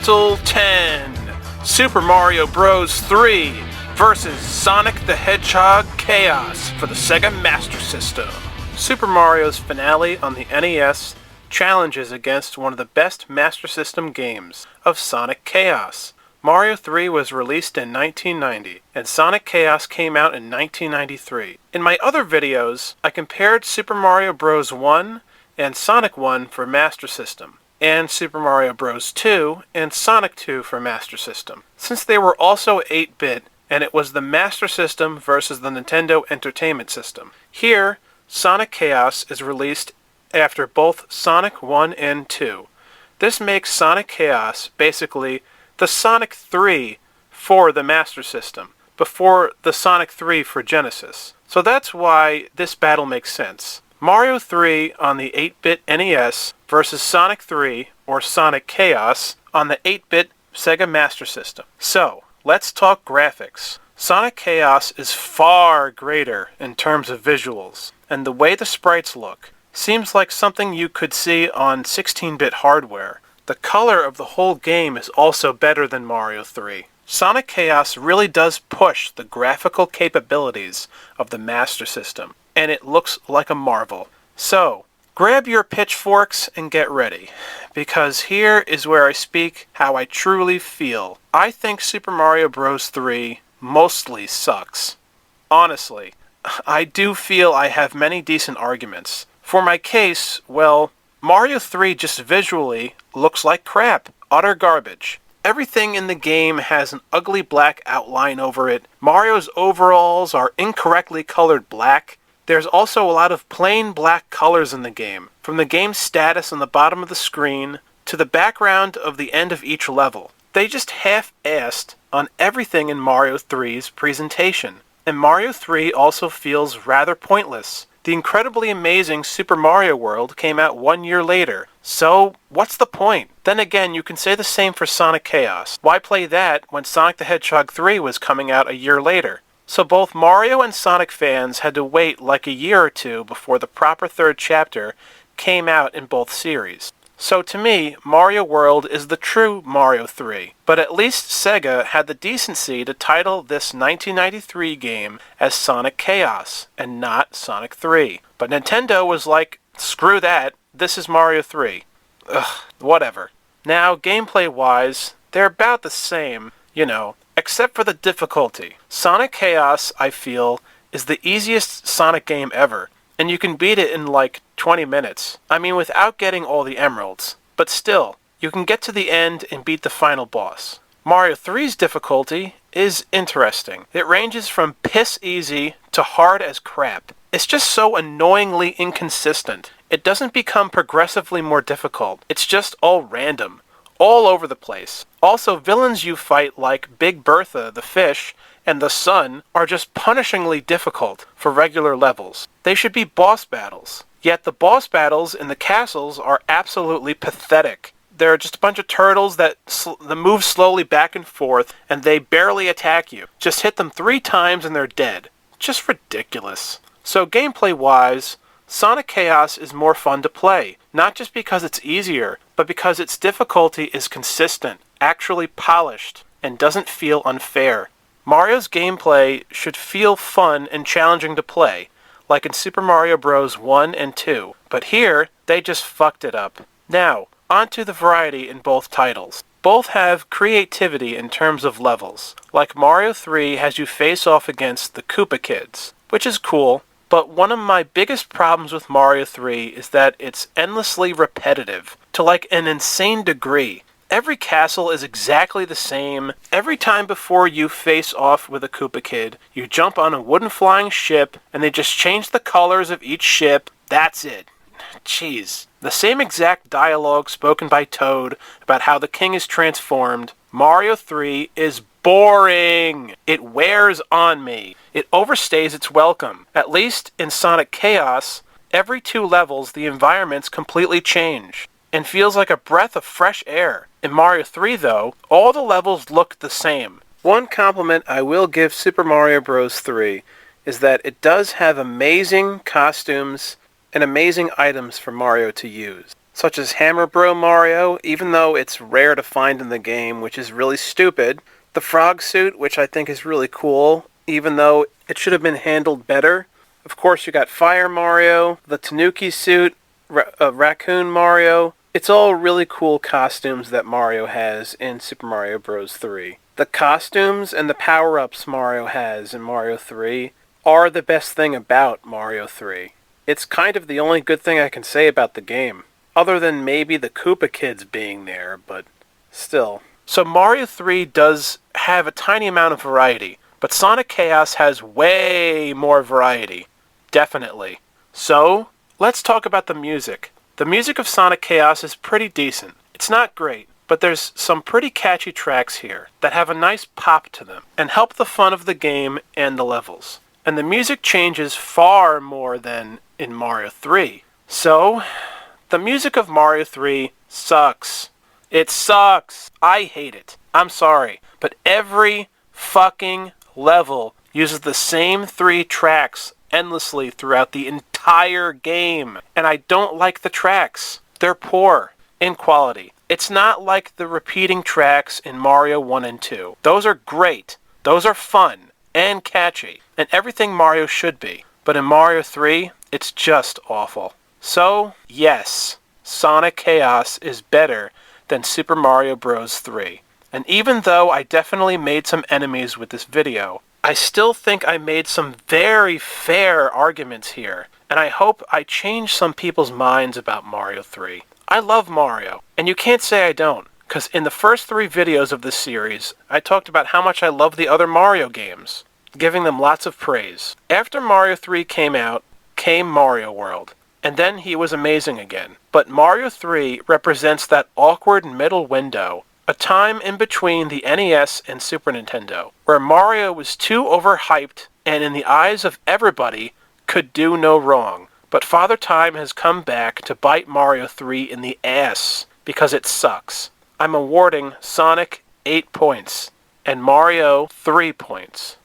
Battle 10, Super Mario Bros. 3 versus Sonic the Hedgehog Chaos for the Sega Master System. Super Mario's finale on the NES challenges against one of the best Master System games of Sonic Chaos. Mario 3 was released in 1990, and Sonic Chaos came out in 1993. In my other videos, I compared Super Mario Bros. 1 and Sonic 1 for Master System, and Super Mario Bros. 2 and Sonic 2 for Master System. Since they were also 8-bit, and it was the Master System versus the Nintendo Entertainment System. Here, Sonic Chaos is released after both Sonic 1 and 2. This makes Sonic Chaos basically the Sonic 3 for the Master System, before the Sonic 3 for Genesis. So that's why this battle makes sense. Mario 3 on the 8-bit NES versus Sonic 3, or Sonic Chaos, on the 8-bit Sega Master System. So, let's talk graphics. Sonic Chaos is far greater in terms of visuals, and the way the sprites look seems like something you could see on 16-bit hardware. The color of the whole game is also better than Mario 3. Sonic Chaos really does push the graphical capabilities of the Master System, and it looks like a marvel. So, grab your pitchforks and get ready, because here is where I speak how I truly feel. I think Super Mario Bros. 3 mostly sucks. Honestly, I do feel I have many decent arguments. For my case, well, Mario 3 just visually looks like crap. Utter garbage. Everything in the game has an ugly black outline over it. Mario's overalls are incorrectly colored black. There's also a lot of plain black colors in the game, from the game's status on the bottom of the screen to the background of the end of each level. They just half-assed on everything in Mario 3's presentation. And Mario 3 also feels rather pointless. The incredibly amazing Super Mario World came out 1 year later, so what's the point? Then again, you can say the same for Sonic Chaos. Why play that when Sonic the Hedgehog 3 was coming out a year later? So both Mario and Sonic fans had to wait like a year or two before the proper third chapter came out in both series. So to me, Mario World is the true Mario 3, but at least Sega had the decency to title this 1993 game as Sonic Chaos, and not Sonic 3. But Nintendo was like, screw that, this is Mario 3. Ugh, whatever. Now, gameplay-wise, they're about the same, except for the difficulty. Sonic Chaos, I feel, is the easiest Sonic game ever, and you can beat it in like 20 minutes. I mean, without getting all the emeralds. But still, you can get to the end and beat the final boss. Mario 3's difficulty is interesting. It ranges from piss easy to hard as crap. It's just so annoyingly inconsistent. It doesn't become progressively more difficult. It's just all random, all over the place. Also, villains you fight like Big Bertha the fish and the sun are just punishingly difficult for regular levels. They should be boss battles. Yet the boss battles in the castles are absolutely pathetic. They're just a bunch of turtles that move slowly back and forth, and they barely attack you. Just hit them 3 times and they're dead. Just ridiculous. So gameplay-wise, Sonic Chaos is more fun to play. Not just because it's easier, but because its difficulty is consistent, actually polished, and doesn't feel unfair. Mario's gameplay should feel fun and challenging to play, like in Super Mario Bros. 1 and 2, but here, they just fucked it up. Now, onto the variety in both titles. Both have creativity in terms of levels. Like Mario 3 has you face off against the Koopa Kids, which is cool, but one of my biggest problems with Mario 3 is that it's endlessly repetitive, to like an insane degree. Every castle is exactly the same. Every time before you face off with a Koopa Kid, you jump on a wooden flying ship, and they just change the colors of each ship. That's it. Jeez. The same exact dialogue spoken by Toad about how the king is transformed. Mario 3 is boring. It wears on me. It overstays its welcome. At least in Sonic Chaos, every 2 levels the environments completely change, and feels like a breath of fresh air. In Mario 3, though, all the levels look the same. One compliment I will give Super Mario Bros. 3 is that it does have amazing costumes and amazing items for Mario to use. such as Hammer Bro Mario, even though it's rare to find in the game, which is really stupid. The frog suit, which I think is really cool, even though it should have been handled better. Of course, you got Fire Mario, the Tanuki suit, Raccoon Mario. It's all really cool costumes that Mario has in Super Mario Bros. 3. The costumes and the power-ups Mario has in Mario 3 are the best thing about Mario 3. It's kind of the only good thing I can say about the game, other than maybe the Koopa Kids being there, but still. So Mario 3 does have a tiny amount of variety, but Sonic Chaos has way more variety. Definitely. So, let's talk about the music. The music of Sonic Chaos is pretty decent. It's not great, but there's some pretty catchy tracks here that have a nice pop to them and help the fun of the game and the levels. And the music changes far more than in Mario 3. So, the music of Mario 3 sucks. It sucks. I hate it. I'm sorry, but every fucking level uses the same 3 tracks endlessly throughout the entire game. And I don't like the tracks. They're poor in quality. It's not like the repeating tracks in Mario 1 and 2. Those are great. Those are fun and catchy and everything Mario should be. But in Mario 3, it's just awful. So, yes, Sonic Chaos is better than Super Mario Bros. 3. And even though I definitely made some enemies with this video, I still think I made some very fair arguments here, and I hope I changed some people's minds about Mario 3. I love Mario, and you can't say I don't, because in the first 3 videos of this series, I talked about how much I love the other Mario games, giving them lots of praise. After Mario 3 came out, came Mario World, and then he was amazing again. But Mario 3 represents that awkward middle window, a time in between the NES and Super Nintendo, where Mario was too overhyped and in the eyes of everybody could do no wrong. But Father Time has come back to bite Mario 3 in the ass because it sucks. I'm awarding Sonic 8 points and Mario 3 points.